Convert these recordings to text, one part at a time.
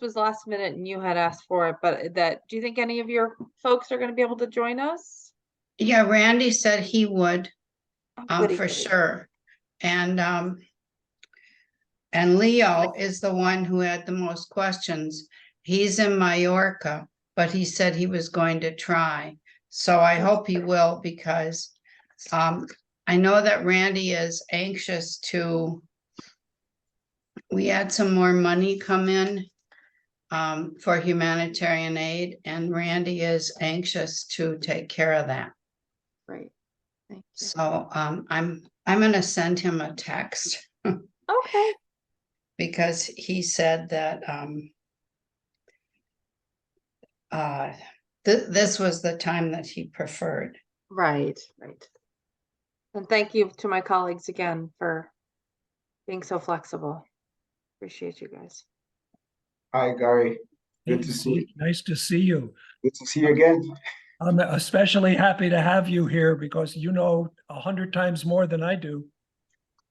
was last minute and you had asked for it, but do you think any of your folks are going to be able to join us? Yeah, Randy said he would, Goody, for goody. sure. And Leo is the one who had the most questions. He's in Mallorca, but he said he was going to try. So I hope he will, because I know that Randy is anxious to, we had some more money come in for humanitarian aid, and Randy is anxious to take care of that. Great. Thank you. So I'm gonna send him a text Okay. because he said that this was the time that he preferred. Right, right. And thank you to my colleagues again for being so flexible. Appreciate you guys. Hi, Gary. Good Hey, to see you. Zeke, nice to see you. Good to see you again. I'm especially happy to have you here because you know 100 times more than I do.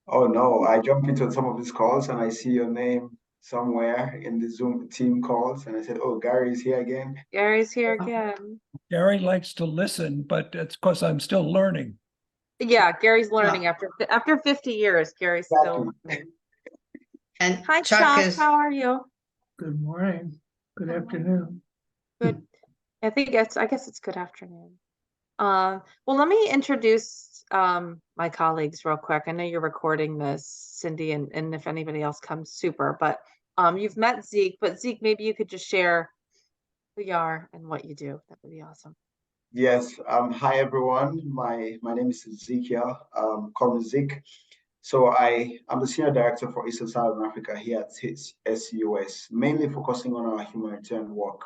Oh no, I jump into some of these calls and I see your name somewhere in the Zoom team calls, and I said, "Oh, Gary is here again." Gary's here again. Gary likes to listen, but it's because I'm still learning. Yeah, Gary's learning after 50 years. Gary's still learning. And Hi, Chuck Chuck. is, How are you? Good morning. Good Good afternoon. Good. I guess it's good afternoon. Well, let me introduce my colleagues real quick. I know you're recording this, Cindy, and if anybody else comes, super. But you've met Zeke, but Zeke, maybe you could just share who you are and what you do. That would be awesome. Yes. Hi everyone. My name is Ezekiel. Call me Zeke. So I'm the senior director for Eastern Southern Africa here at SUS, mainly focusing on our humanitarian work,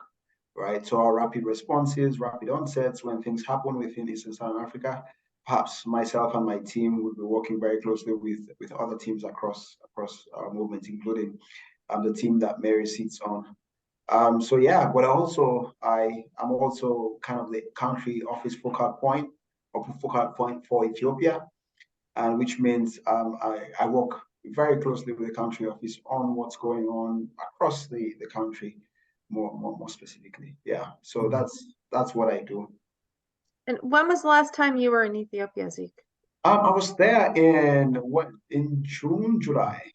right? So our rapid responses, rapid onsets, when things happen within Eastern Southern Africa, perhaps myself and my team will be working very closely with other teams across our movement, including the team that Mary sits on. So yeah, but I'm also kind of the country office focal point for Ethiopia, and which means I work very closely with the country office on what's going on across the country, more specifically. Yeah, so that's what I do. And when was the last time you were in Ethiopia, Zeke? I was there in June, July.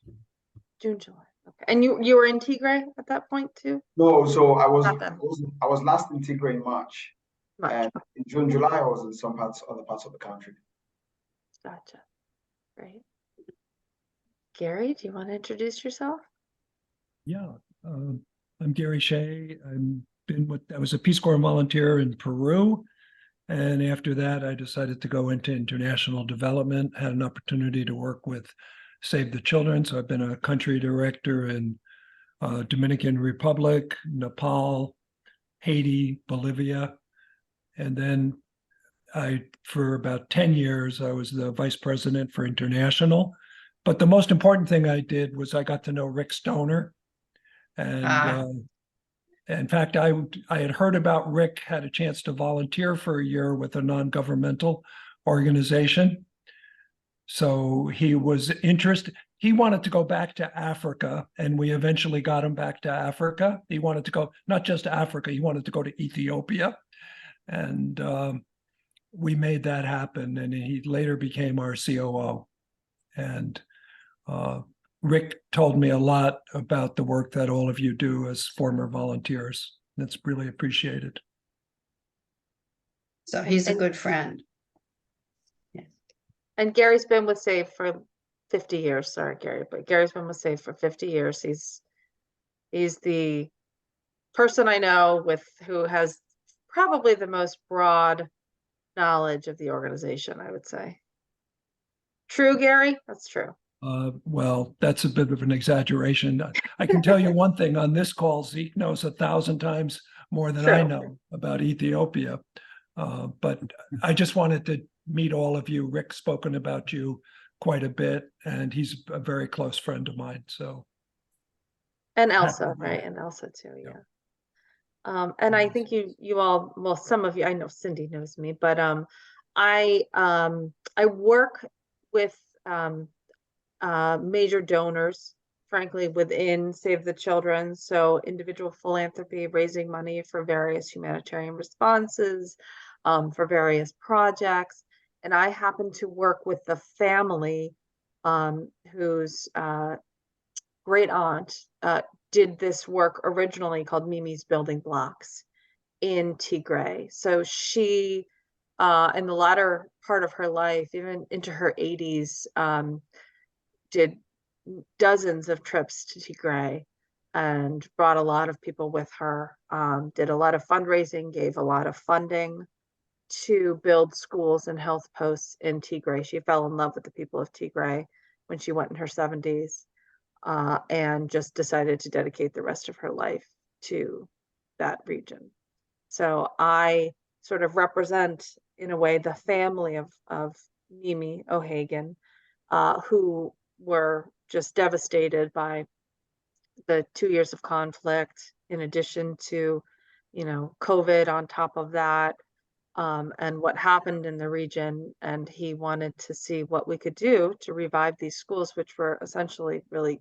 June, July. Okay. And you were in Tigray at that point too? No, so Not then. I was last in Tigray in March, March. and in June, July I was in other parts of the country. Gotcha. Great. Gary, do you want to introduce yourself? Yeah, I'm Gary Shea. I was a Peace Corps volunteer in Peru. And after that, I decided to go into international development, had an opportunity to work with Save the Children. So I've been a country director in Dominican Republic, Nepal, Haiti, Bolivia. And then for about 10 years, I was the vice president for international. But the most important thing I did was I got to know Rick Stoner. And in fact, I had heard about Rick, had a chance to volunteer for a year with a non-governmental organization. So he was interested. He wanted to go back to Africa, and we eventually got him back to Africa. He wanted to go, not just to Africa, he wanted to go to Ethiopia. And we made that happen, and he later became our COO. And Rick told me a lot about the work that all of you do as former volunteers. That's really appreciated. so he's a good friend. Yes. And Gary's been with Save for 50 years. Sorry, Gary, but Gary's been with Save for 50 years. He's the person I know who has probably the most broad knowledge of the organization, I would say. True, Gary? That's true. Well, that's a bit of an exaggeration. I can tell you one thing on this call, Zeke knows 1,000 times more than I know about Ethiopia. But I just wanted to meet all of you. Rick's spoken about you quite a bit, and he's a very close friend of mine. So, And Elsa, right? And Elsa too, yeah. And I think you all, well, some of you, I know Cindy knows me, but I work with major donors frankly, within Save the Children. So individual philanthropy, raising money for various humanitarian responses, for various projects. And I happen to work with the family whose great aunt did this work originally called Mimi's Building Blocks in Tigray. So she, in the latter part of her life, even into her 80s, did dozens of trips to Tigray and brought a lot of people with her, did a lot of fundraising, gave a lot of funding to build schools and health posts in Tigray. She fell in love with the people of Tigray when she went in her 70s, and just decided to dedicate the rest of her life to that region. So I sort of represent, in a way, the family of Mimi O'Hagan, who were just devastated by the 2 years of conflict, in addition to, COVID on top of that, and what happened in the region. And he wanted to see what we could do to revive these schools, which were essentially really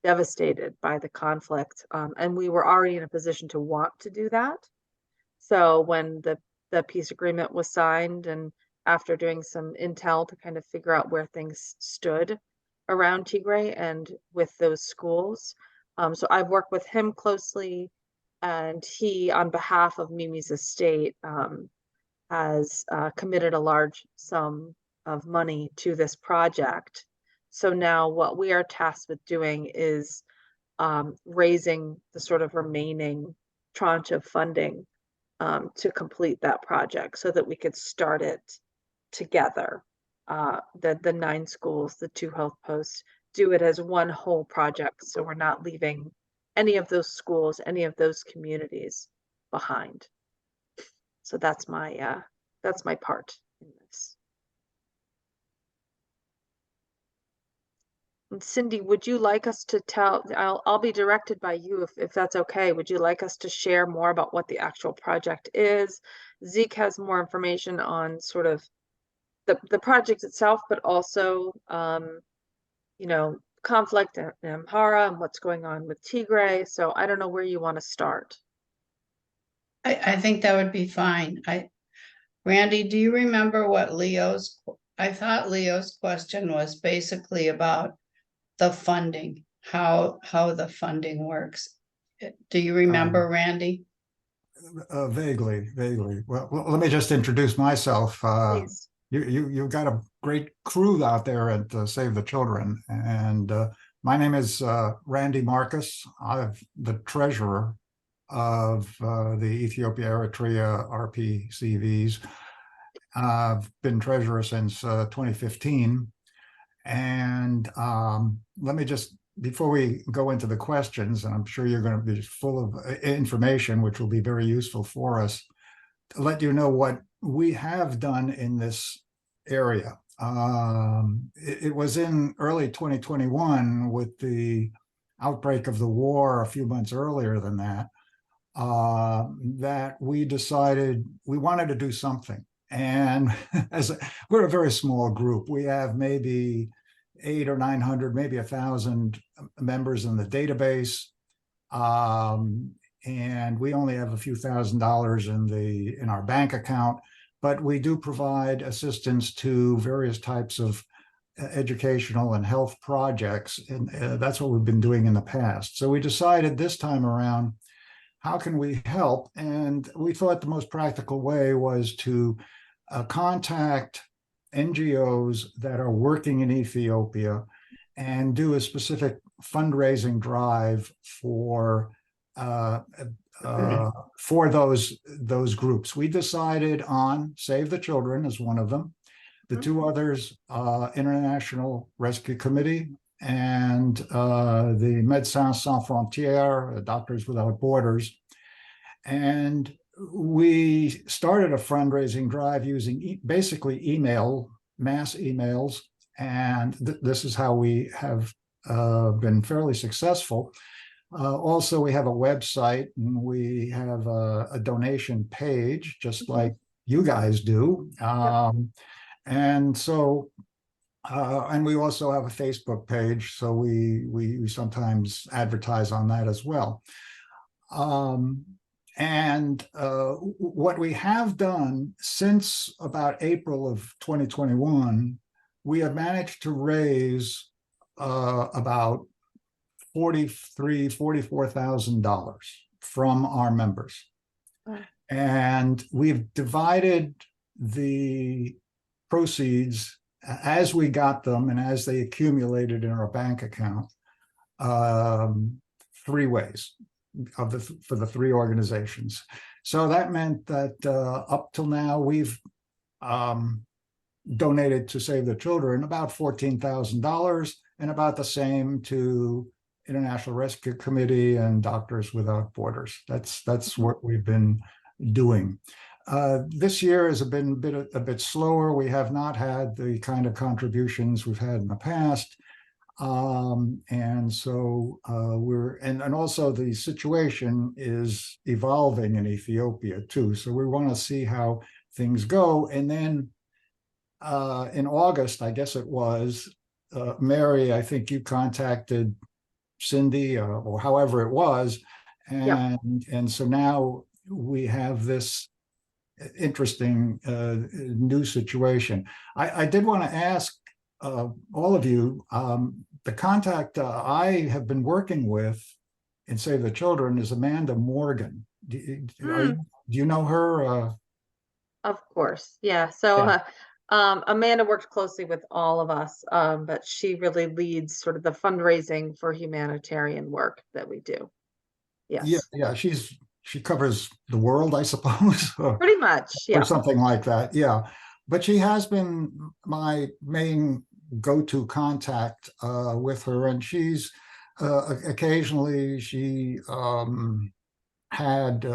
devastated by the conflict. And we were already in a position to want to do that. So when the peace agreement was signed, and after doing some intel to kind of figure out where things stood around Tigray and with those schools. So I've worked with him closely, and he, on behalf of Mimi's estate, has committed a large sum of money to this project. So now what we are tasked with doing is raising the sort of remaining tranche of funding to complete that project, so that we could start it together. The 9 schools, the 2 health posts, do it as one whole project, so we're not leaving any of those schools, any of those communities behind. So that's my part in this. And Cindy, would you like us to tell, I'll be directed by you if that's okay. Would you like us to share more about what the actual project is? Zeke has more information on sort of the project itself, but also, conflict in Amhara and what's going on with Tigray. So I don't know where you want to start. I think that would be fine. Randy, do you remember what I thought Leo's question was basically about the funding, how the funding works. Do you remember, Randy? Vaguely. Well, let me just introduce myself. Please. You've got a great crew out there at Save the Children, and my name is Randy Marcus. I'm the treasurer of the Ethiopia-Eritrea EERPCVs. I've been treasurer since 2015. And let me just, before we go into the questions, and I'm sure you're going to be full of information, which will be very useful for us, to let you know what we have done in this area. It was in early 2021, with the outbreak of the war a few months earlier than that, that we decided we wanted to do something. And we're a very small group. We have maybe 800 or 900, maybe 1,000 members in the database. And we only have a few $1,000s in our bank account, but we do provide assistance to various types of educational and health projects. And that's what we've been doing in the past. So we decided this time around, how can we help? And we thought the most practical way was to contact NGOs that are working in Ethiopia and do a specific fundraising drive for those groups. We decided on Save the Children as one of them. The 2 others, International Rescue Committee and the Médecins Sans Frontières, Doctors Without Borders. And we started a fundraising drive using basically mass emails. And this is how we have been fairly successful. Also, we have a website, and we have a donation page, just like you guys do. And so And we also have a Facebook page, so we sometimes advertise on that as well. What we have done since about April of 2021, we have managed to raise about $44,000 from our members. Wow. And we've divided the proceeds as we got them and as they accumulated in our bank account, 3 ways for the 3 organizations. So that meant that up till now, we've donated to Save the Children about $14,000 and about the same to International Rescue Committee and Doctors Without Borders. That's what we've been doing. This year has been a bit slower. We have not had the kind of contributions we've had in the past. And so and also the situation is evolving in Ethiopia too. So we want to see how things go. And then in August, I guess it was, Mary, I think you contacted Cindy or however it was. And so now we have this interesting new situation. I did want to ask all of you, the contact I have been working with in Save the Children is Amanda Morgan. Do you know her? Of course, yeah. So Yeah. Amanda worked closely with all of us, but she really leads sort of the fundraising for humanitarian work that we do. Yes. Yeah. She covers the world, I suppose, or Pretty much, yeah. something like that. Yeah, but she has been my main go-to contact with her, and she's occasionally she had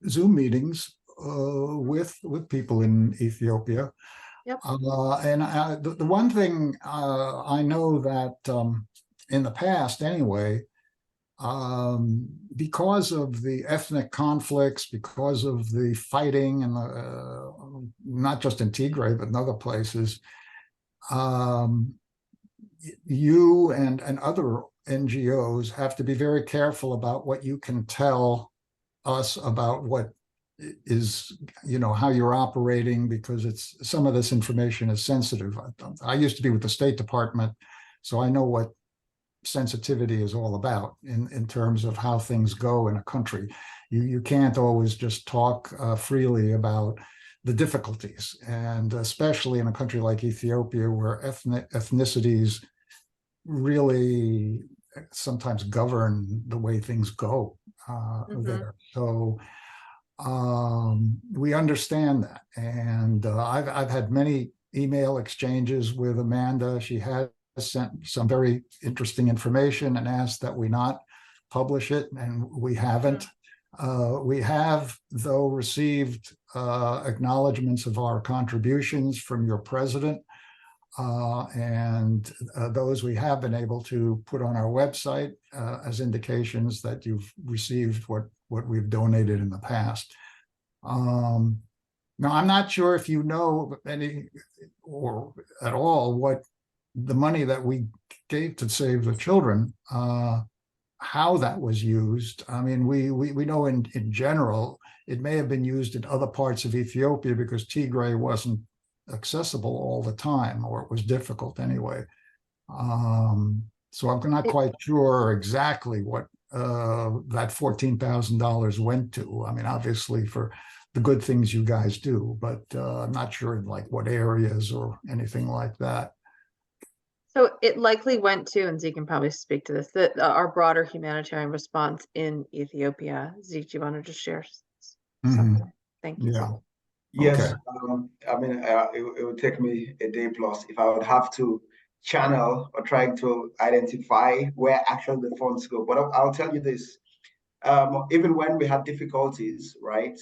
Zoom meetings with people in Ethiopia. Yep. And the one thing I know that in the past anyway, because of the ethnic conflicts, because of the fighting and not just in Tigray, but in other places, you and other NGOs have to be very careful about what you can tell us about what is, how you're operating, because some of this information is sensitive. I used to be with the State Department, so I know what sensitivity is all about in terms of how things go in a country. You can't always just talk freely about the difficulties, and especially in a country like Ethiopia, where ethnicities really sometimes govern the way things go there. So we understand that, and I've had many email exchanges with Amanda. She has sent some very interesting information and asked that we not publish it, and we haven't. We have, though, received acknowledgments of our contributions from your president, and those we have been able to put on our website as indications that you've received what we've donated in the past. Now, I'm not sure if you know any or at all what the money that we gave to Save the Children, how that was used. I mean, we know in general, it may have been used in other parts of Ethiopia because Tigray wasn't accessible all the time, or it was difficult anyway. So I'm not quite sure exactly what that $14,000 went to. I mean, obviously for the good things you guys do, but I'm not sure in like what areas or anything like that. So it likely went to, and Zeke can probably speak to this, that our broader humanitarian response in Ethiopia. Zeke, do you want to just share something? Thank you. Yeah. Yes, Okay. I mean, it would take me a day plus if I would have to channel or try to identify where actually the funds go. But I'll tell you this, even when we had difficulties, right,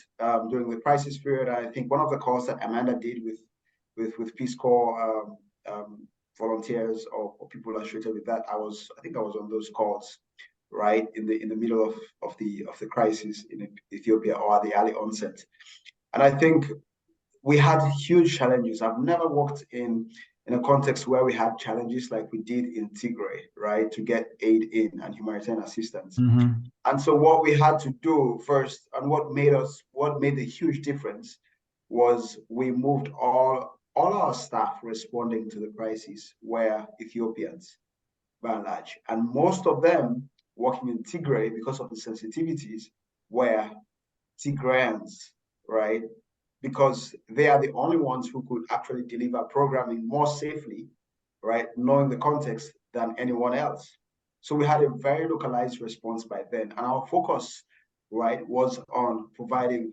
during the crisis period, I think one of the calls that Amanda did with Peace Corps volunteers or people associated with that, I think I was on those calls, right, in the middle of the crisis in Ethiopia, or at the early onset. And I think we had huge challenges. I've never worked in in a context where we had challenges like we did in Tigray, right, to get aid in and humanitarian assistance. And so what we had to do first, and what made a huge difference, was we moved all our staff responding to the crisis were Ethiopians, by and large. And most of them working in Tigray, because of the sensitivities, were Tigrayans, right? Because they are the only ones who could actually deliver programming more safely, right, knowing the context than anyone else. So we had a very localized response by then. And our focus, right, was on providing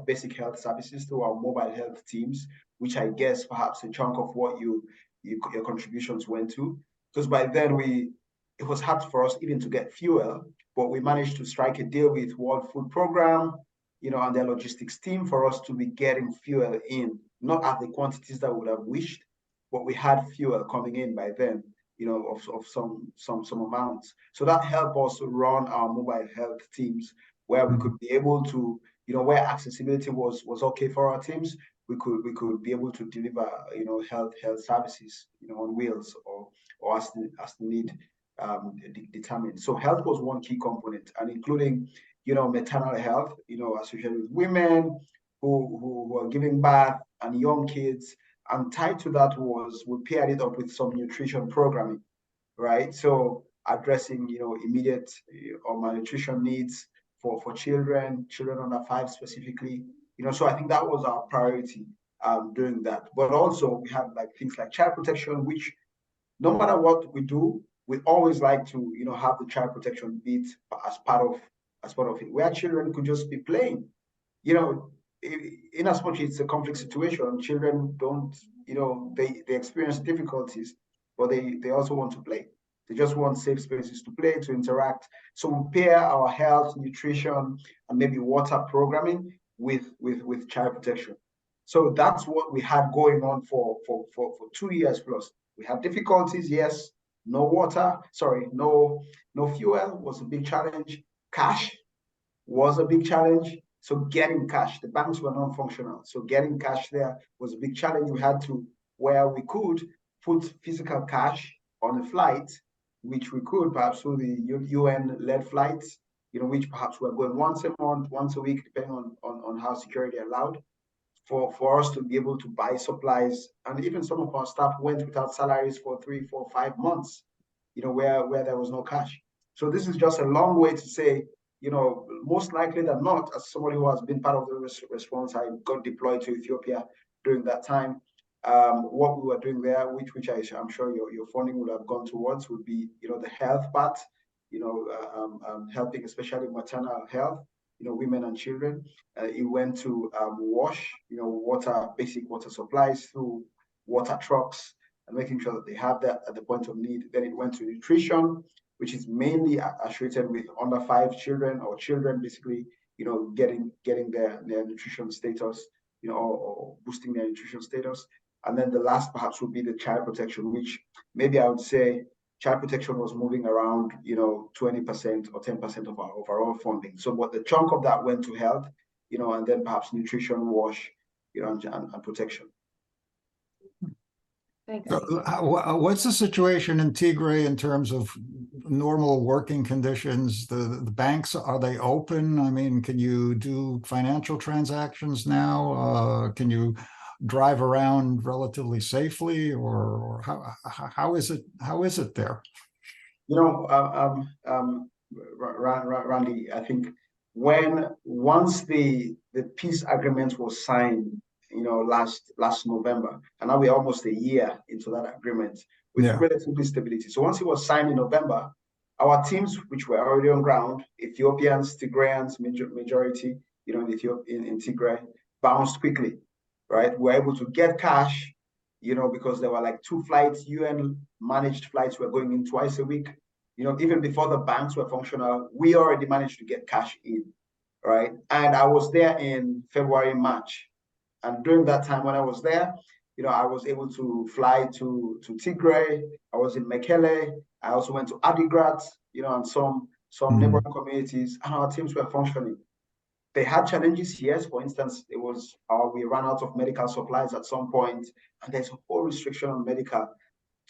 basic health services to our mobile health teams, which I guess perhaps a chunk of what your contributions went to. Because by then it was hard for us even to get fuel, but we managed to strike a deal with World Food Program, and their logistics team for us to be getting fuel in, not at the quantities that we would have wished, but we had fuel coming in by then, of some amounts. So that helped us run our mobile health teams, where we could be able to, where accessibility was okay for our teams, we could be able to deliver, health services, on wheels or as the need determined. So health was one key component, and including, maternal health, associated with women who are giving birth and young kids. And tied to that was, we paired it up with some nutrition programming, right? So addressing, immediate or malnutrition needs for children under 5 specifically. So I think that was our priority doing that. But also we have like things like child protection, which no matter what we do, we always like to, have the child protection bit as part of it, where children could just be playing. In as much as it's a complex situation, children don't, they experience difficulties, but they also want to play. They just want safe spaces to play, to interact. So we pair our health, nutrition, and maybe water programming with child protection. So that's what we had going on for 2 years plus. We had difficulties, yes. No water, no fuel was a big challenge. Cash was a big challenge. So getting cash, the banks were non-functional. So getting cash there was a big challenge. We had to, where we could, put physical cash on a flight, which we could perhaps through the UN-led flights, which perhaps we're going once a month, once a week, depending on how security allowed, for us to be able to buy supplies. And even some of our staff went without salaries for 3, 4, 5 months, where there was no cash. So this is just a long way to say, most likely than not, as somebody who has been part of the response, I got deployed to Ethiopia during that time. What we were doing there, which I'm sure your funding would have gone towards, would be, the health part, helping especially maternal health, women and children. It went to wash, basic water supplies through water trucks and making sure that they have that at the point of need. Then it went to nutrition, which is mainly associated with under 5 children or children, basically, getting their nutrition status, or boosting their nutrition status. And then the last perhaps would be the child protection, which maybe I would say child protection was moving around, 20% or 10% of our overall funding. So, but the chunk of that went to health, and then perhaps nutrition, wash, and protection. Thanks. What's the situation in Tigray in terms of normal working conditions? The banks, are they open? I mean, can you do financial transactions now? Can you drive around relatively safely, or how is it there? Randy, I think once the peace agreement was signed, last November, and now we're almost a year into that agreement with relatively stability. So once it was signed in November, our teams, which were already on ground, Ethiopians, Tigrayans, majority, in Tigray, bounced quickly, right? We're able to get cash, because there were like 2 flights, UN managed flights were going in twice a week. Even before the banks were functional, we already managed to get cash in, right? And I was there in February, March. And during that time when I was there, I was able to fly to Tigray. I was in Mekelle. I also went to Adigrat, and some neighboring communities, and our teams were functioning. they had challenges, yes. For instance, it was we ran out of medical supplies at some point, and there's a whole restriction on medical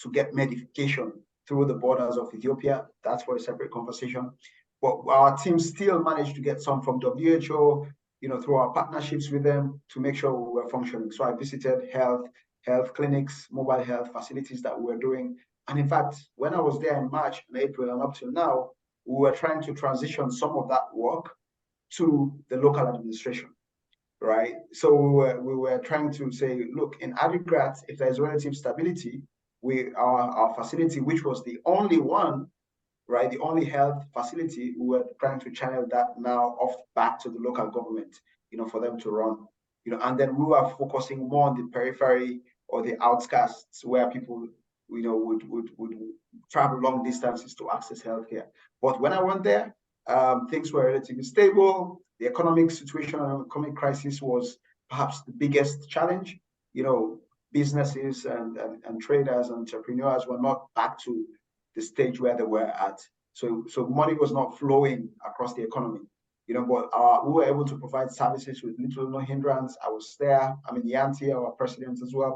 to get medication through the borders of Ethiopia. That's for a separate conversation. But our team still managed to get some from WHO, through our partnerships with them to make sure we were functioning. So I visited health clinics, mobile health facilities that we were doing. And in fact, when I was there in March and April and up till now, we were trying to transition some of that work to the local administration, right? So we were trying to say, look, in Adigrat, if there's relative stability, our facility, which was the only one, right, the only health facility, we were trying to channel that now off back to the local government, for them to run, and then we were focusing more on the periphery or the outskirts where people, would travel long distances to access healthcare. But when I went there, things were relatively stable. The economic situation and economic crisis was perhaps the biggest challenge. Businesses and traders and entrepreneurs were not back to the stage where they were at. So money was not flowing across the economy, but we were able to provide services with little or no hindrance. I was there. I mean, Yanti, our president as well,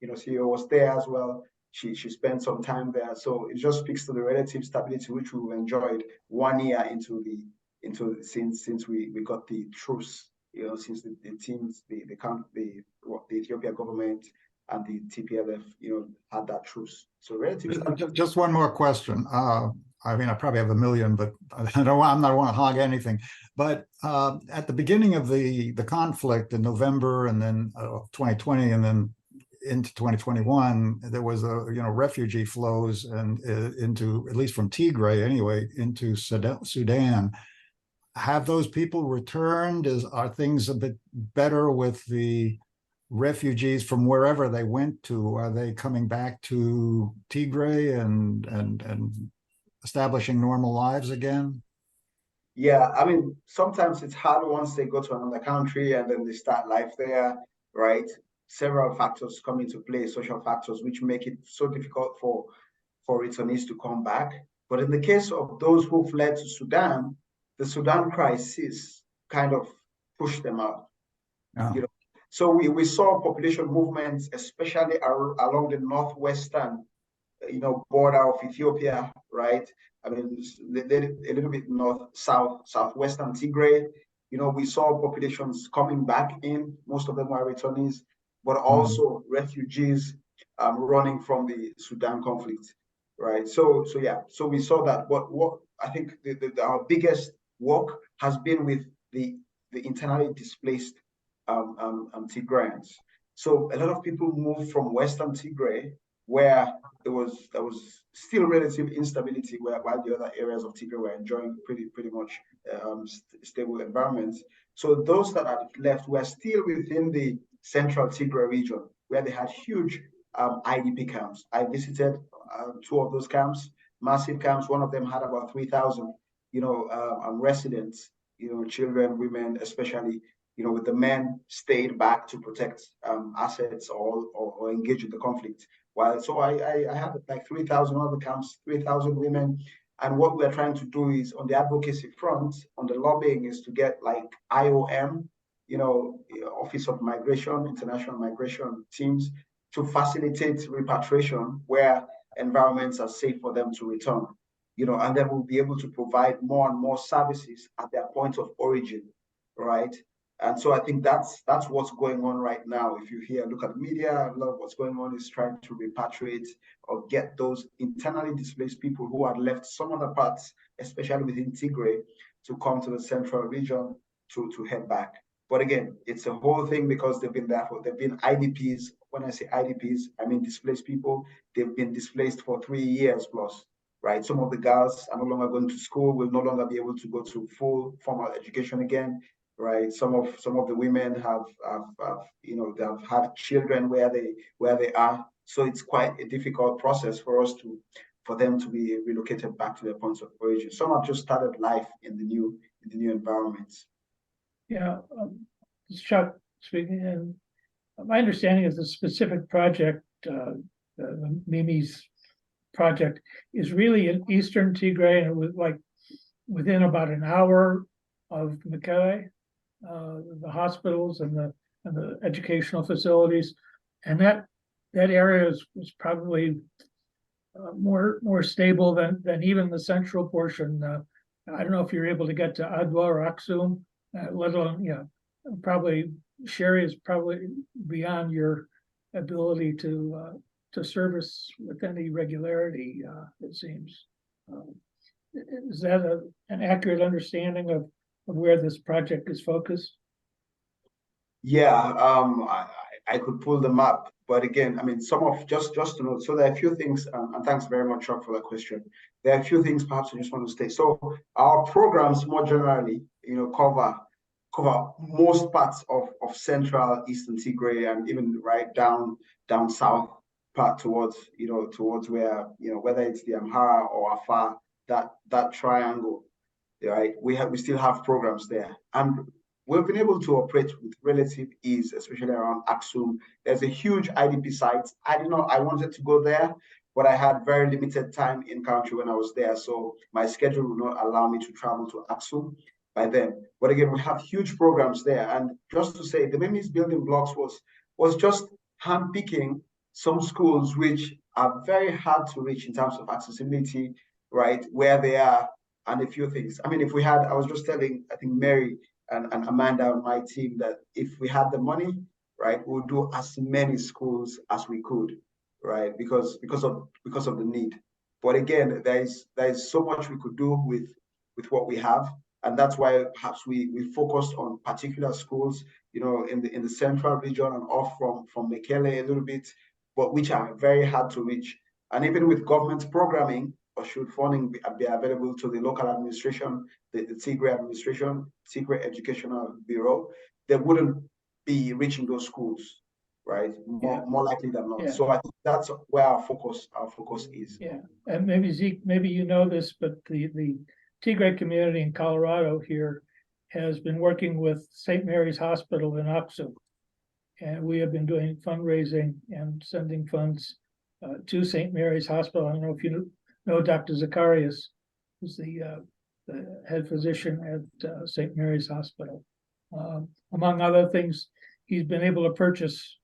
CEO was there as well. She spent some time there. So it just speaks to the relative stability which we've enjoyed 1 year since we got the truce, since the teams, the Ethiopia government and the TPLF, had that truce. So relatively. Just one more question. I mean, I probably have a million, but I'm not want to hog anything. But at the beginning of the conflict in November, and then 2020, and then into 2021, there was refugee flows and into, at least from Tigray anyway, into Sudan. Have those people returned? Are things a bit better with the refugees from wherever they went to? Are they coming back to Tigray and establishing normal lives again? Yeah, I mean, sometimes it's hard once they go to another country and then they start life there, right? Several factors come into play, social factors, which make it so difficult for returnees to come back. But in the case of those who fled to Sudan, the Sudan crisis kind of pushed them out. Oh. So we saw population movements, especially along the northwestern, border of Ethiopia, right? I mean, a little bit southwestern Tigray. We saw populations coming back in. Most of them were returnees, but also refugees running from the Sudan conflict, right? So we saw that. But what I think our biggest work has been with the internally displaced Tigrayans. So a lot of people moved from Western Tigray, where there was still relative instability, while the other areas of Tigray were enjoying pretty much stable environments. So those that had left were still within the central Tigray region, where they had huge IDP camps. I visited 2 of those camps, massive camps. One of them had about 3,000, residents, children, women, especially. With the men stayed back to protect assets or engage in the conflict. So I had like 3,000 other camps, 3,000 women. And what we're trying to do is on the advocacy front, on the lobbying, is to get like IOM, Office of Migration, International Migration teams, to facilitate repatriation where environments are safe for them to return. And then we'll be able to provide more and more services at their point of origin, right? And so I think that's what's going on right now. If you look at the media, a lot of what's going on is trying to repatriate or get those internally displaced people who had left some other parts, especially within Tigray, to come to the central region to head back. But again, it's a whole thing because they've been IDPs. When I say IDPs, I mean displaced people. They've been displaced for 3 years plus, right? Some of the girls are no longer going to school, will no longer be able to go to full formal education again. Right, some of the women have they've had children where they are, so it's quite a difficult process for them to be relocated back to their points of origin. Some have just started life in the new environments. Yeah, it's Chuck speaking, and my understanding is the specific project, the Mimi's project, is really in eastern Tigray, and it was like within about an hour of Mekelle. the hospitals and the educational facilities. And that area was probably more stable than even the central portion. I don't know if you're able to get to Adwa or Aksum, let alone, probably Sherry is probably beyond your ability to service with any regularity, it seems. Is that an accurate understanding of where this project is focused? Yeah, I could pull them up, but again, I mean, some of just to note. So there are a few things, and thanks very much, Chuck, for that question. There are a few things perhaps I just want to state. So our programs more generally, cover most parts of central eastern Tigray and even right down south part towards where whether it's the Amhara or Afar, that triangle, right? We still have programs there, and we've been able to operate with relative ease, especially around Aksum. There's a huge IDP site. I wanted to go there, but I had very limited time in country when I was there, so my schedule would not allow me to travel to Aksum by then. But again, we have huge programs there, and just to say, the Mimi's building blocks was just handpicking some schools which are very hard to reach in terms of accessibility, right, where they are, and a few things. I mean, I was just telling, I think Mary and Amanda on my team, that if we had the money, right, we'll do as many schools as we could, right, because of the need. But again, there is so much we could do with what we have, and that's why perhaps we focused on particular schools, in the central region and off from Mekelle a little bit, but which are very hard to reach. And even with government programming, or should funding be available to the local administration, the Tigray administration, Tigray Educational Bureau, they wouldn't be reaching those schools, right? More likely than not. Yeah. So I think that's where our focus is. Yeah, and maybe Zeke, maybe you know this, but the Tigray community in Colorado here has been working with St. Mary's Hospital in Aksum. And we have been doing fundraising and sending funds to St. Mary's Hospital. I don't know if you know Dr. Zacharias, who's the head physician at St. Mary's Hospital. Among other things, he's been able to purchase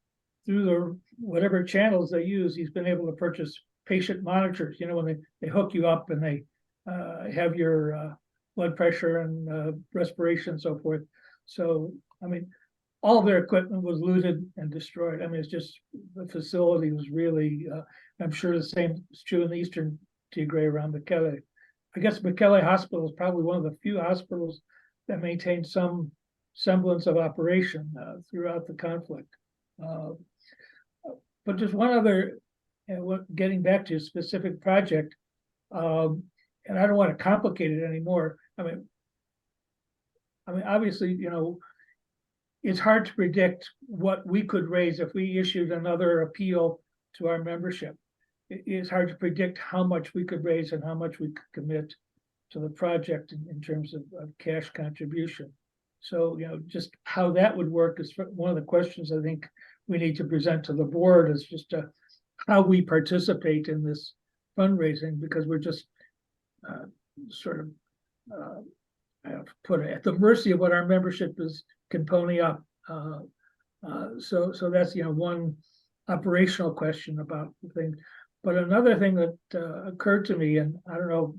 through whatever channels they use, he's been able to purchase patient monitors, when they hook you up and they have your blood pressure and respiration and so forth. So, I mean, all their equipment was looted and destroyed. I mean, it's just, the facility was really, I'm sure the same is true in the eastern Tigray around Mekelle. I guess Mekelle Hospital is probably one of the few hospitals that maintain some semblance of operation throughout the conflict. But just one other, getting back to a specific project, and I don't want to complicate it anymore. I mean, obviously, it's hard to predict what we could raise if we issued another appeal to our membership. It is hard to predict how much we could raise and how much we could commit to the project in terms of cash contribution. So, just how that would work is one of the questions I think we need to present to the board, is just how we participate in this fundraising, because we're just sort of I have to put it at the mercy of what our membership can pony up. So that's one operational question about the thing. But another thing that occurred to me, and I don't know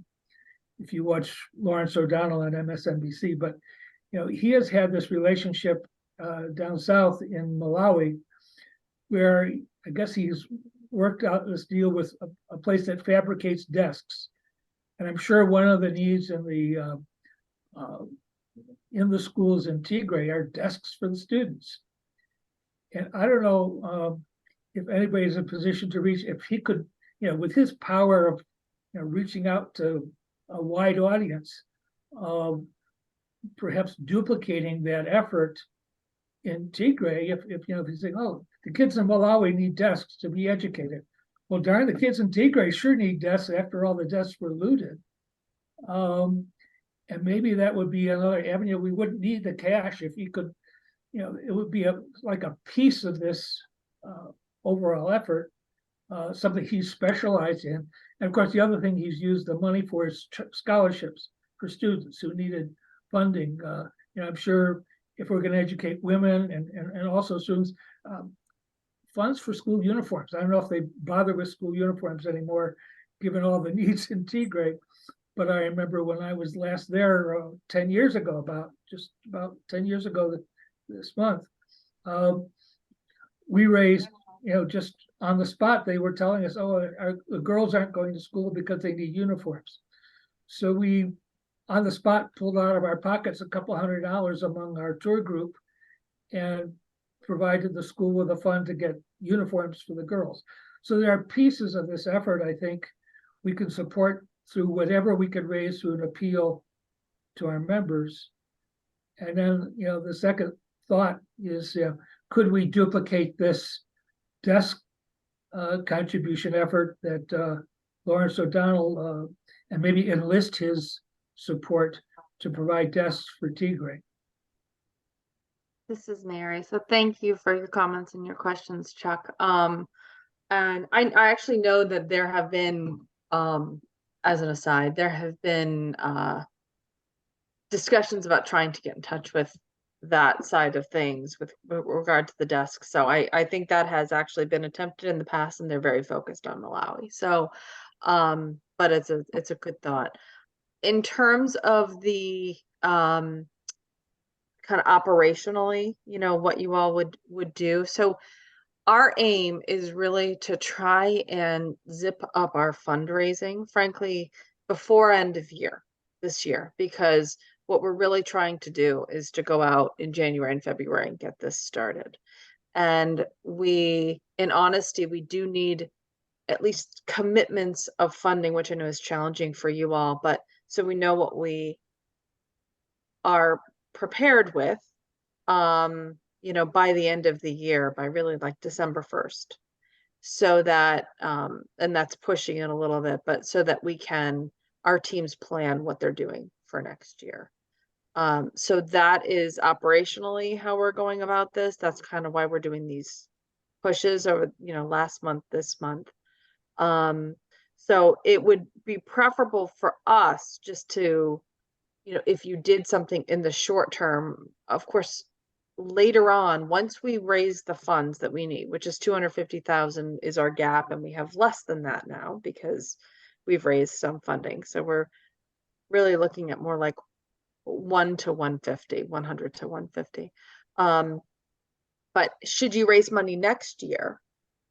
if you watch Lawrence O'Donnell on MSNBC, but he has had this relationship down south in Malawi, where I guess he's worked out this deal with a place that fabricates desks. And I'm sure one of the needs in the schools in Tigray are desks for the students. And I don't know if anybody's in a position to reach, if he could, with his power of reaching out to a wide audience, perhaps duplicating that effort in Tigray. If he's saying, oh, the kids in Malawi need desks to be educated. Well, darn, the kids in Tigray sure need desks after all the desks were looted. And maybe that would be another avenue. We wouldn't need the cash if he could, it would be like a piece of this overall effort, something he's specialized in. And of course, the other thing he's used the money for is scholarships for students who needed funding. I'm sure if we're gonna educate women and also students, funds for school uniforms. I don't know if they bother with school uniforms anymore, given all the needs in Tigray. But I remember when I was last there 10 years ago, about 10 years ago this month, we raised, just on the spot, they were telling us, oh, the girls aren't going to school because they need uniforms. So we, on the spot, pulled out of our pockets a couple $100 among our tour group and provided the school with a fund to get uniforms for the girls. So there are pieces of this effort, I think, we can support through whatever we could raise through an appeal to our members. And then, the second thought is, could we duplicate this desk contribution effort that Lawrence O'Donnell, and maybe enlist his support to provide desks for Tigray? This is Mary. So thank you for your comments and your questions, Chuck. And I actually know that there have been, as an aside, there have been discussions about trying to get in touch with that side of things with regard to the desk. So I think that has actually been attempted in the past, and they're very focused on Malawi. So, but it's a good thought. In terms of the kind of operationally, what you all would do. So our aim is really to try and zip up our fundraising, frankly, before end of year this year, because what we're really trying to do is to go out in January and February and get this started. And in honesty, we do need at least commitments of funding, which I know is challenging for you all, but so we know what we are prepared with, by the end of the year, by really like December 1st. So that, and that's pushing it a little bit, but so that our teams plan what they're doing for next year. So that is operationally how we're going about this. That's kind of why we're doing these pushes over, last month, this month. So it would be preferable for us just to, if you did something in the short term, of course, later on, once we raise the funds that we need, which is 250,000 is our gap, and we have less than that now because we've raised some funding. So we're really looking at more like 100 to 150. But should you raise money next year,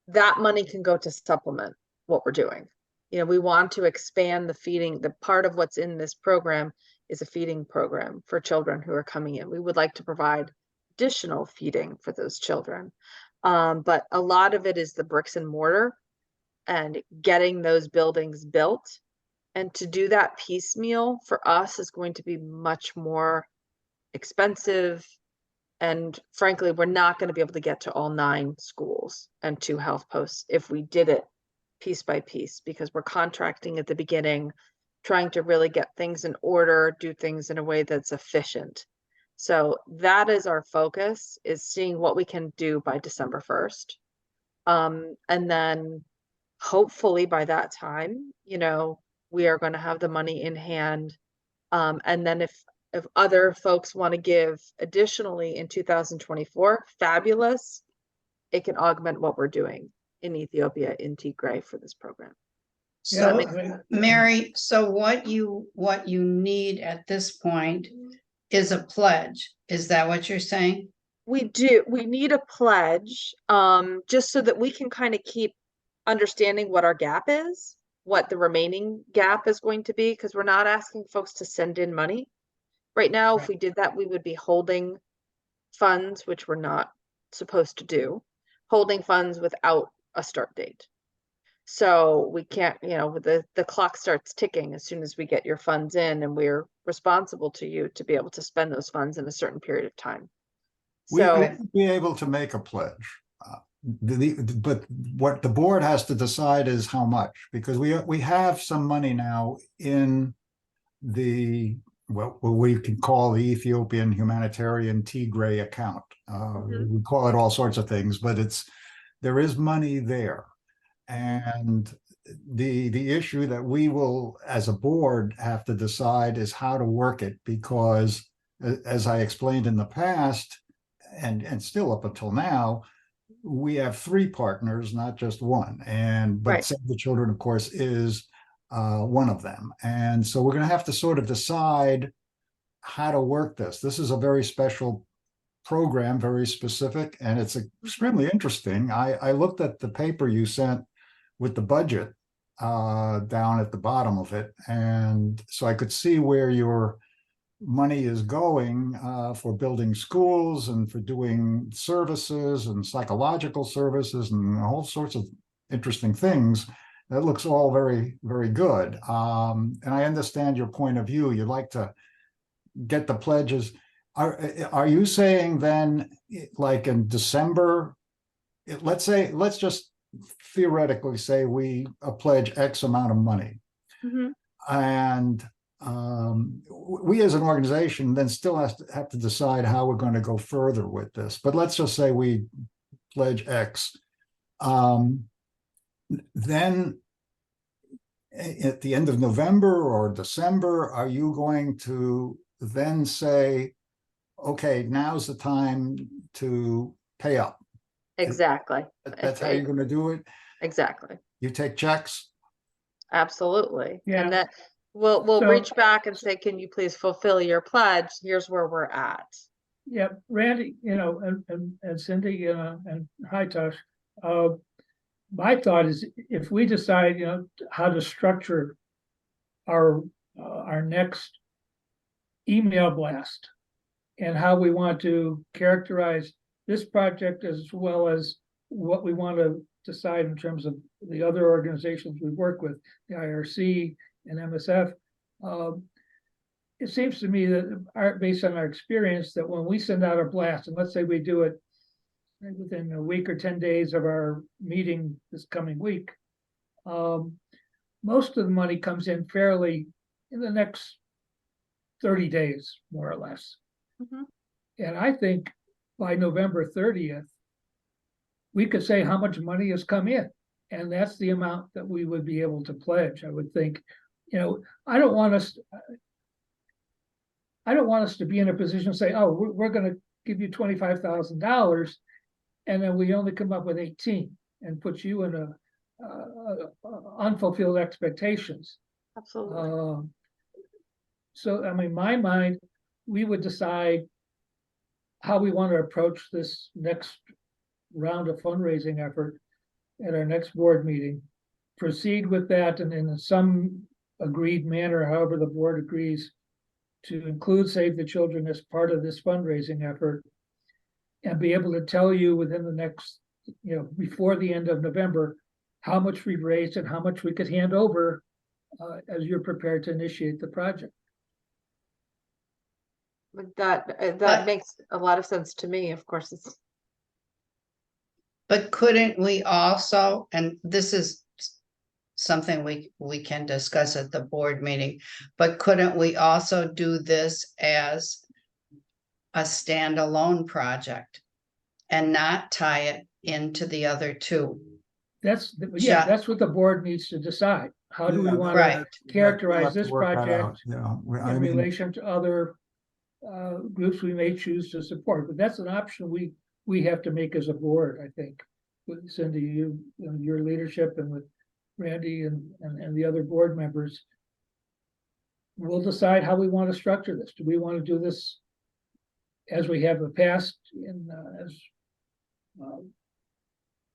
that money can go to supplement what we're doing. We want to expand the feeding. The part of what's in this program is a feeding program for children who are coming in. We would like to provide additional feeding for those children. But a lot of it is the bricks and mortar and getting those buildings built. And to do that piecemeal for us is going to be much more expensive. And frankly, we're not going to be able to get to all 9 schools and 2 health posts if we did it piece by piece, because we're contracting at the beginning, trying to really get things in order, do things in a way that's efficient. So that is our focus, is seeing what we can do by December 1st. And then hopefully by that time, we are going to have the money in hand. And then if other folks want to give additionally in 2024, fabulous. It can augment what we're doing in Ethiopia, in Tigray for this program. So, Mary, so what you need at this point is a pledge. Is that what you're saying? We need a pledge, just so that we can kind of keep understanding what our gap is, what the remaining gap is going to be, because we're not asking folks to send in money. Right now, if we did that, we would be holding funds, which we're not supposed to do, holding funds without a start date. So we can't, the clock starts ticking as soon as we get your funds in, and we're responsible to you to be able to spend those funds in a certain period of time. We So would be able to make a pledge. But what the board has to decide is how much, because we have some money now in the what we can call the Ethiopian Humanitarian Tigray account. We call it all sorts of things, but there is money there. And the issue that we will, as a board, have to decide is how to work it, because as I explained in the past, and still up until now, we have 3 partners, not just one. But Right. Save the Children, of course, is one of them. And so we're going to have to sort of decide how to work this. This is a very special program, very specific, and it's extremely interesting. I looked at the paper you sent with the budget down at the bottom of it, and so I could see where your money is going for building schools and for doing services and psychological services and all sorts of interesting things. That looks all very, very good. And I understand your point of view. You'd like to get the pledges. Are you saying then, like in December, let's just theoretically say we pledge X amount of money, and we as an organization then still have to decide how we're going to go further with this. But let's just say we pledge X. Then at the end of November or December, are you going to then say, okay, now's the time to pay up? Exactly. That's how you're going to do it? Exactly. You take checks? Absolutely. Yeah. And that we'll So- reach back and say, can you please fulfill your pledge? Here's where we're at. Yeah, Randy, and Cindy, and hi, Tosh. My thought is if we decide, how to structure our next email blast and how we want to characterize this project as well as what we want to decide in terms of the other organizations we work with, the IRC and MSF. It seems to me that based on our experience, that when we send out a blast, and let's say we do it within a week or 10 days of our meeting this coming week, most of the money comes in fairly in the next 30 days, more or less. And I think by November 30th, we could say how much money has come in. And that's the amount that we would be able to pledge, I would think. I don't want us to be in a position to say, oh, we're going to give you $25,000, and then we only come up with 18 and put you in a unfulfilled expectations. Absolutely. So, I mean, my mind, we would decide how we want to approach this next round of fundraising effort at our next board meeting. Proceed with that, and in some agreed manner, however the board agrees, to include Save the Children as part of this fundraising effort, and be able to tell you within the next, before the end of November, how much we've raised and how much we could hand over as you're prepared to initiate the project. That makes a lot of sense to me. Of course, it's But couldn't we also, and this is something we can discuss at the board meeting, but couldn't we also do this as a standalone project and not tie it into the other 2? That's Yeah. that's what the board needs to decide. How do we Yeah, want right. to characterize We'll have to this work that project out. Yeah, I in mean, relation to other groups we may choose to support? But that's an option we have to make as a board, I think. With Cindy, your leadership, and with Randy and the other board members, we'll decide how we want to structure this. Do we want to do this as we have in the past,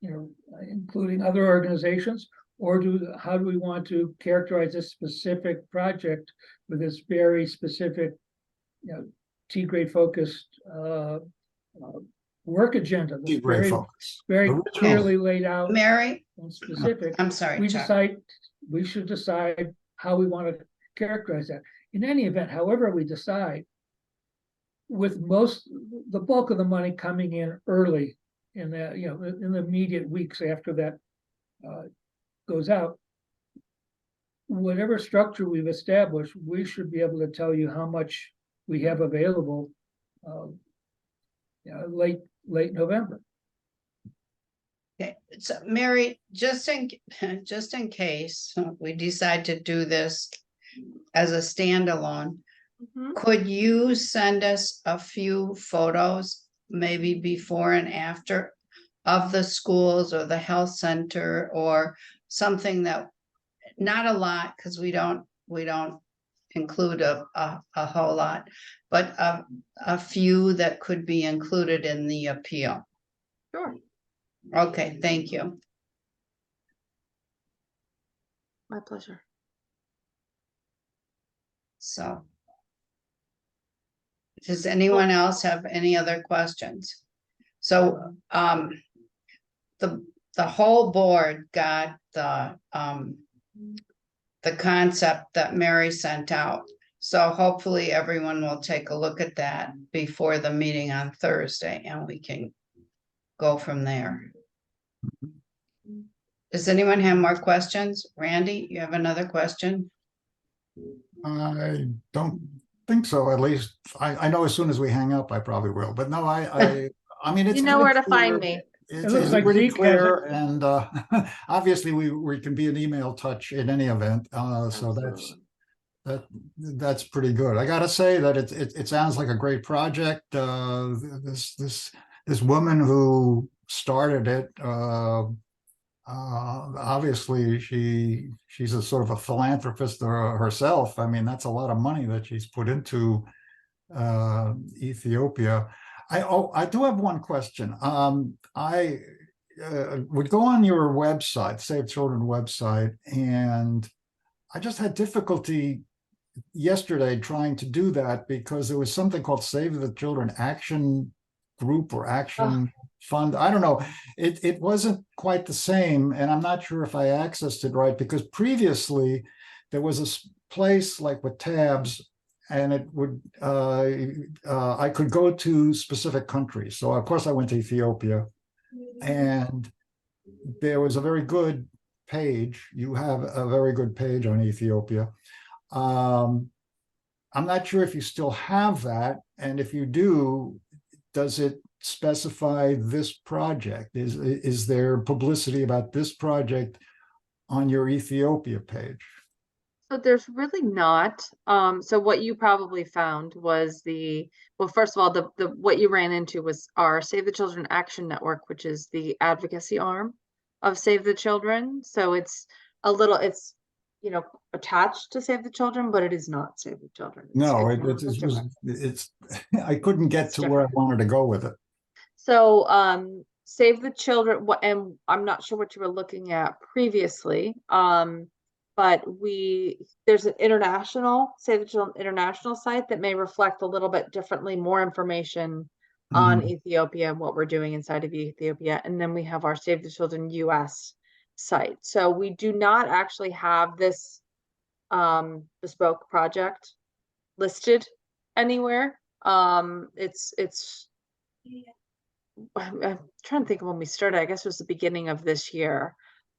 including other organizations, or how do we want to characterize this specific project with this very specific, Tigray focused work agenda that's great very, focus. very Original. clearly laid out Mary, and specific. I'm sorry, Chuck. We should decide how we want to characterize that. In any event, however we decide, with the bulk of the money coming in early in that, in the immediate weeks after that goes out, whatever structure we've established, we should be able to tell you how much we have available late November. Okay, so Mary, just in case we decide to do this as a standalone, Mhm. Could you send us a few photos, maybe before and after, of the schools or the health center or something that, not a lot, because we don't include a whole lot, but a few that could be included in the appeal. Sure, Okay, thank you. my pleasure. So. Does anyone else have any other questions? So, the whole board got the concept that Mary sent out. So hopefully everyone will take a look at that before the meeting on Thursday and we can go from there. Does anyone have more questions? Randy, you have another question? I don't think so, at least, I know as soon as we hang up, I probably will, but no, I mean, it's. You know very where to clear. find me. It's looks like pretty Zeke has clear, and obviously we can be an email touch in any event, so Absolutely. that's pretty good. I gotta say that it sounds like a great project. This woman who started it, obviously she's a sort of a philanthropist herself. I mean, that's a lot of money that she's put into Ethiopia. I do have one question. I would go on your website, Save Children website, and I just had difficulty yesterday trying to do that because there was something called Save the Children Action Group or Action Fund. I don't know. It wasn't quite the same, and I'm not sure if I accessed it right, because previously there was a place like with tabs, and it would I could go to specific countries. So of course I went to Ethiopia, and there was a very good page. You have a very good page on Ethiopia. I'm not sure if you still have that, and if you do, does it specify this project? Is there publicity about this project on your Ethiopia page? So there's really not. So what you probably found was well, first of all, the what you ran into was our Save the Children Action Network, which is the advocacy arm of Save the Children. So it's attached to Save the Children, but it is not Save the Children. No, It's I couldn't get It's to where I wanted to go with it. So Save the Children, and I'm not sure what you were looking at previously. But there's an international Save the Children international site that may reflect a little bit differently, more information on Ethiopia and what we're doing inside of Ethiopia. And then we have our Save the Children US site. So we do not actually have this bespoke project listed anywhere. I'm trying to think of when we started. I guess it was the beginning of this year.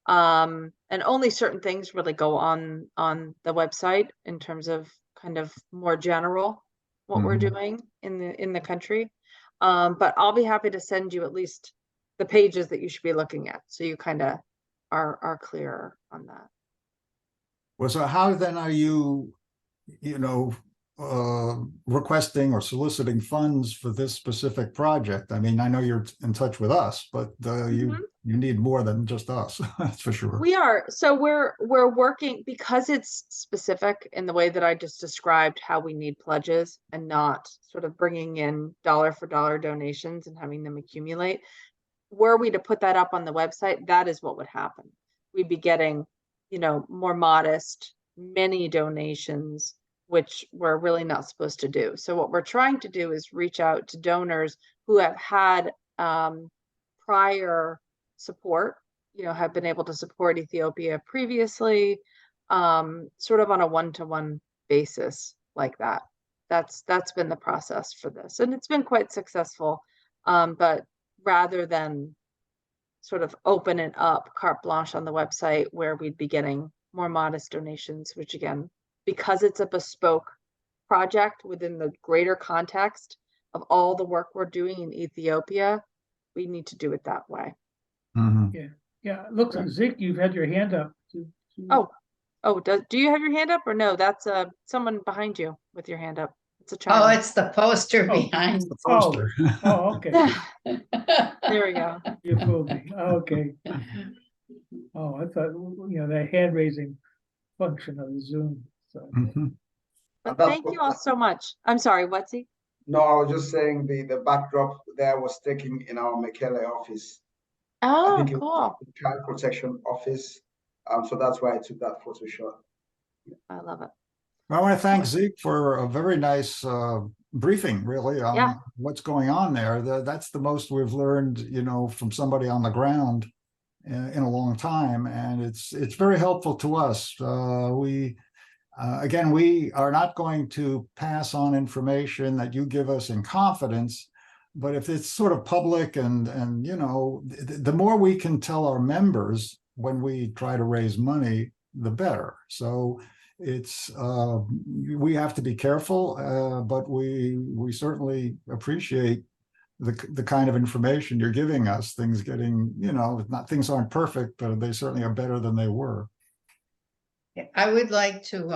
And only certain things really go on the website in terms of kind of more general what we're doing in the country. But I'll be happy to send you at least the pages that you should be looking at, so you kind of are clearer on that. Well, so how then are you requesting or soliciting funds for this specific project? I mean, I know you're in touch with us, but you need more than just us. That's for sure. We are. So we're working, because it's specific in the way that I just described, how we need pledges and not sort of bringing in dollar for dollar donations and having them accumulate. Were we to put that up on the website, that is what would happen. We'd be getting, more modest mini donations, which we're really not supposed to do. So what we're trying to do is reach out to donors who have had prior support, have been able to support Ethiopia previously, sort of on a one-to-one basis like that. That's been the process for this, and it's been quite successful. But rather than sort of open it up carte blanche on the website where we'd be getting more modest donations, which again, because it's a bespoke project within the greater context of all the work we're doing in Ethiopia, we need to do it that way. Yeah, it looks like Zeke, you've had your hand up. Oh, do you have your hand up, or no? That's someone behind you. with your hand up. It's a Oh, child. it's the poster Oh. behind. The poster. Oh, okay, There we go. you fooled me, okay. Oh, I thought, the hand raising function of the Zoom, so. Mhm. But That's thank what- you all so much. I'm sorry, what's he? No, I was just saying the backdrop there was taken in our Mekele office. I Oh, think it was cool. the child protection office. So that's why I took that photo shot. I love it. I want to thank Zeke for a very nice briefing, really, on Yeah. what's going on there. That's the most we've learned, from somebody on the ground in a long time, and it's very helpful to us. Again, we are not going to pass on information that you give us in confidence, but if it's sort of public and the more we can tell our members when we try to raise money, the better. So it's we have to be careful, but we certainly appreciate the kind of information you're giving us. Things getting, things aren't perfect, but they certainly are better than they were. I would like to,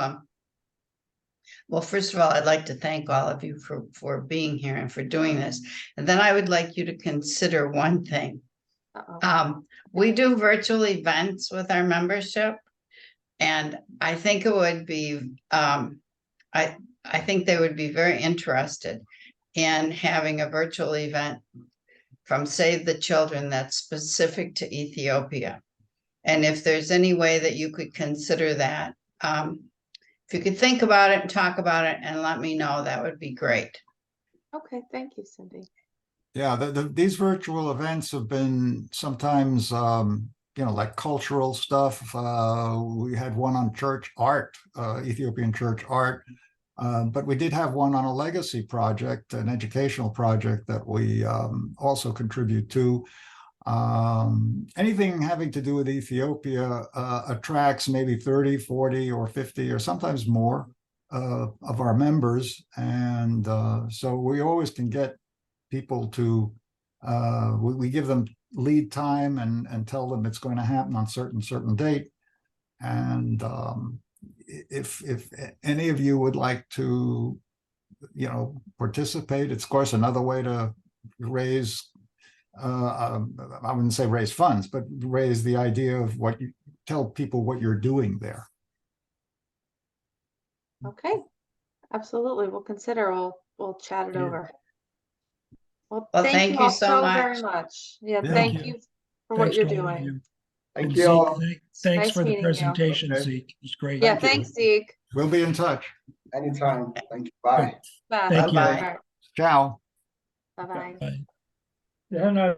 well, first of all, I'd like to thank all of you for being here and for doing this. And then I would like you to consider one thing. Uh-oh. We do virtual events with our membership. And I think it would be, I think they would be very interested in having a virtual event from Save the Children that's specific to Ethiopia. And if there's any way that you could consider that, if you could think about it and talk about it and let me know, that would be great. Okay, thank you, Cindy. Yeah, these virtual events have been sometimes, like cultural stuff. We had one on church art, Ethiopian church art, but we did have one on a legacy project, an educational project that we also contribute to. Anything having to do with Ethiopia attracts maybe 30, 40, or 50, or sometimes more of our members. And so we always can get people to, we give them lead time and tell them it's going to happen on certain date. And if any of you would like to, participate, it's of course another way to raise, I wouldn't say raise funds, but raise the idea of what you tell people what you're doing there. Okay, absolutely. We'll consider, we'll chat it Yeah. over. Well, Well, thank you all so very much. much. Yeah, Yeah. thank Thank you. you for what Thanks you're to all of doing. you. Thank And you Zeke, all. thanks Nice for the meeting you. presentation, Okay. Zeke. It was great. Yeah, Thank you. thanks, Zeke. We'll be in touch. Anytime. Thank you. Bye. Bye. Thank you. All right, Ciao. bye-bye. Bye. They're not